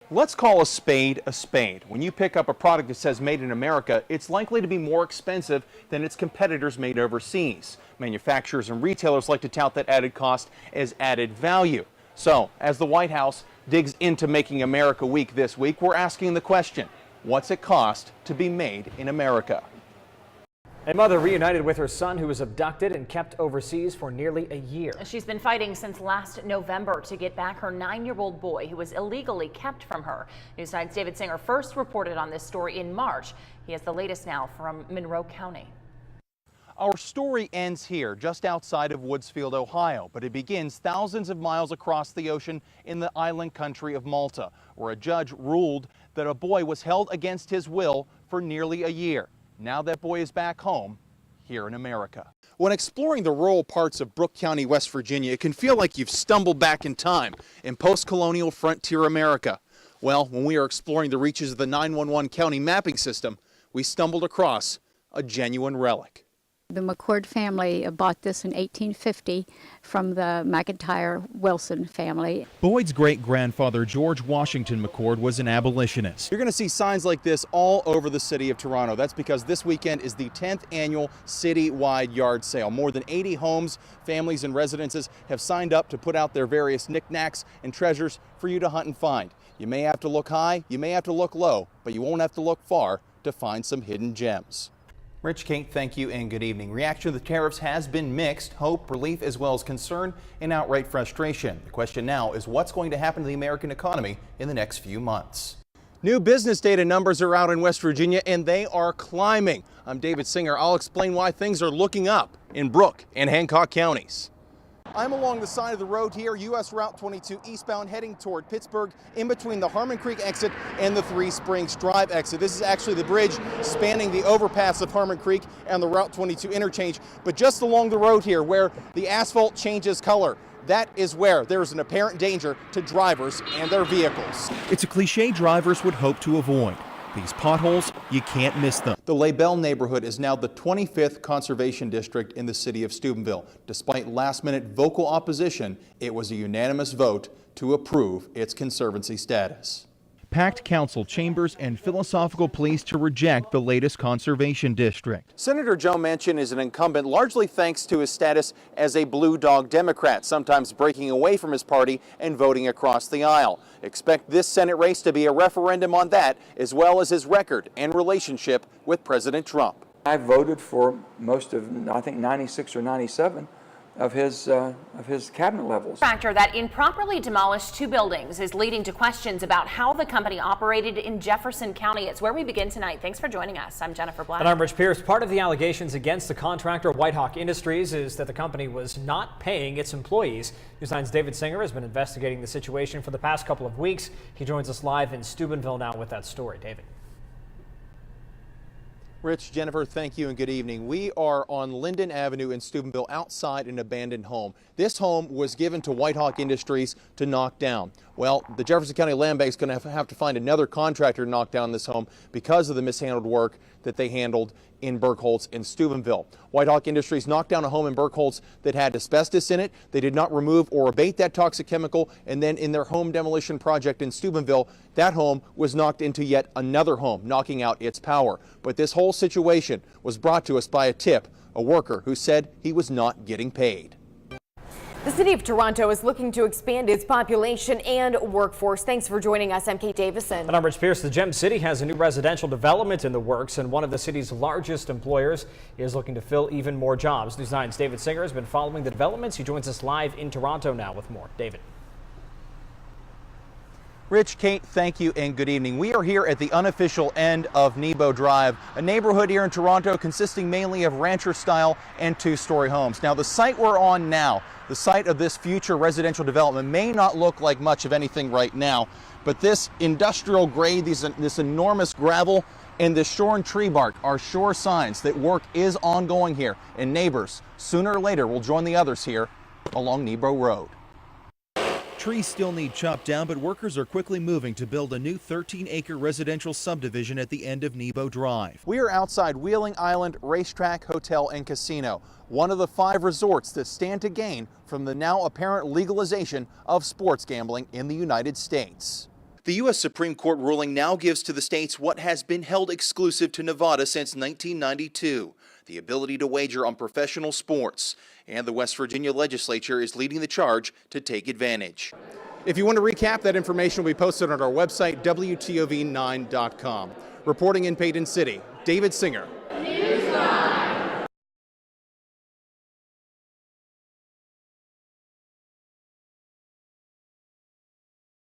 Let's call a spade a spade. When you pick up a product that says made in America, it's likely to be more expensive than its competitors made overseas. Manufacturers and retailers like to tout that added cost as added value. So, as the White House digs into making America week this week, we're asking the question, what's it cost to be made in America? A mother reunited with her son who was abducted and kept overseas for nearly a year. She's been fighting since last November to get back her 9-year-old boy who was illegally kept from her. News 9's David Singer first reported on this story in March. He has the latest now from Monroe County. Our story ends here, just outside of Woodsfield, Ohio, but it begins thousands of miles across the ocean in the island country of Malta, where a judge ruled that a boy was held against his will for nearly a year. Now that boy is back home here in America. When exploring the rural parts of Brooke County, West Virginia, it can feel like you've stumbled back in time in post-colonial frontier America. Well, when we are exploring the reaches of the 911 county mapping system, we stumbled across a genuine relic. The McCord family bought this in 1850 from the McIntyre Wilson family. Boyd's great-grandfather, George Washington McCord, was an abolitionist. You're going to see signs like this all over the city of Toronto. That's because this weekend is the 10th annual citywide yard sale. More than 80 homes, families, and residences have signed up to put out their various knickknacks and treasures for you to hunt and find. You may have to look high, you may have to look low, but you won't have to look far to find some hidden gems. Rich, Kate, thank you and good evening. Reaction to the tariffs has been mixed, hope, relief, as well as concern and outright frustration. The question now is what's going to happen to the American economy in the next few months. New business data numbers are out in West Virginia and they are climbing. I'm David Singer. I'll explain why things are looking up in Brooke and Hancock counties. I'm along the side of the road here, U.S. Route 22 eastbound heading toward Pittsburgh in between the Harmon Creek exit and the Three Springs Drive exit. This is actually the bridge spanning the overpass of Harmon Creek and the Route 22 interchange. But just along the road here where the asphalt changes color, that is where there is an apparent danger to drivers and their vehicles. It's a cliche drivers would hope to avoid. These potholes, you can't miss them. The LaBelle neighborhood is now the 25th conservation district in the city of Steubenville. Despite last-minute vocal opposition, it was a unanimous vote to approve its conservancy status. Packed council chambers and philosophical pleas to reject the latest conservation district. Senator Joe Manchin is an incumbent largely thanks to his status as a blue dog Democrat, sometimes breaking away from his party and voting across the aisle. Expect this Senate race to be a referendum on that, as well as his record and relationship with President Trump. I voted for most of, I think, 96 or 97 of his cabinet levels. Factor that improperly demolished 2 buildings is leading to questions about how the company operated in Jefferson County. It's where we begin tonight. Thanks for joining us. I'm Jennifer Black. And I'm Rich Pierce. Part of the allegations against the contractor Whitehawk Industries is that the company was not paying its employees. News 9's David Singer has been investigating the situation for the past couple of weeks. He joins us live in Steubenville now with that story. David. Rich, Jennifer, thank you and good evening. We are on Linden Avenue in Steubenville outside an abandoned home. This home was given to Whitehawk Industries to knock down. Well, the Jefferson County Land Bank is going to have to find another contractor to knock down this home because of the mishandled work that they handled in Bergholz in Steubenville. Whitehawk Industries knocked down a home in Bergholz that had asbestos in it. They did not remove or abate that toxic chemical, and then in their home demolition project in Steubenville, that home was knocked into yet another home, knocking out its power. But this whole situation was brought to us by a tip, a worker who said he was not getting paid. The city of Toronto is looking to expand its population and workforce. Thanks for joining us. I'm Kate Davison. And I'm Rich Pierce. The Gem City has a new residential development in the works, and one of the city's largest employers is looking to fill even more jobs. News 9's David Singer has been following the developments. He joins us live in Toronto now with more. David. Rich, Kate, thank you and good evening. We are here at the unofficial end of Nebo Drive, a neighborhood here in Toronto consisting mainly of rancher-style and 2-story homes. Now, the site we're on now, the site of this future residential development, may not look like much of anything right now, but this industrial grade, this enormous gravel, and this shorn tree bark are sure signs that work is ongoing here, and neighbors, sooner or later, will join the others here along Nebo Road. Trees still need chopped down, but workers are quickly moving to build a new 13-acre residential subdivision at the end of Nebo Drive. We are outside Wheeling Island Racetrack, Hotel, and Casino, one of the 5 resorts that stand to gain from the now apparent legalization of sports gambling in the United States. The U.S. Supreme Court ruling now gives to the states what has been held exclusive to Nevada since 1992, the ability to wager on professional sports. And the West Virginia legislature is leading the charge to take advantage. If you want to recap, that information will be posted on our website, WTOV9.com. Reporting in Payton City, David Singer,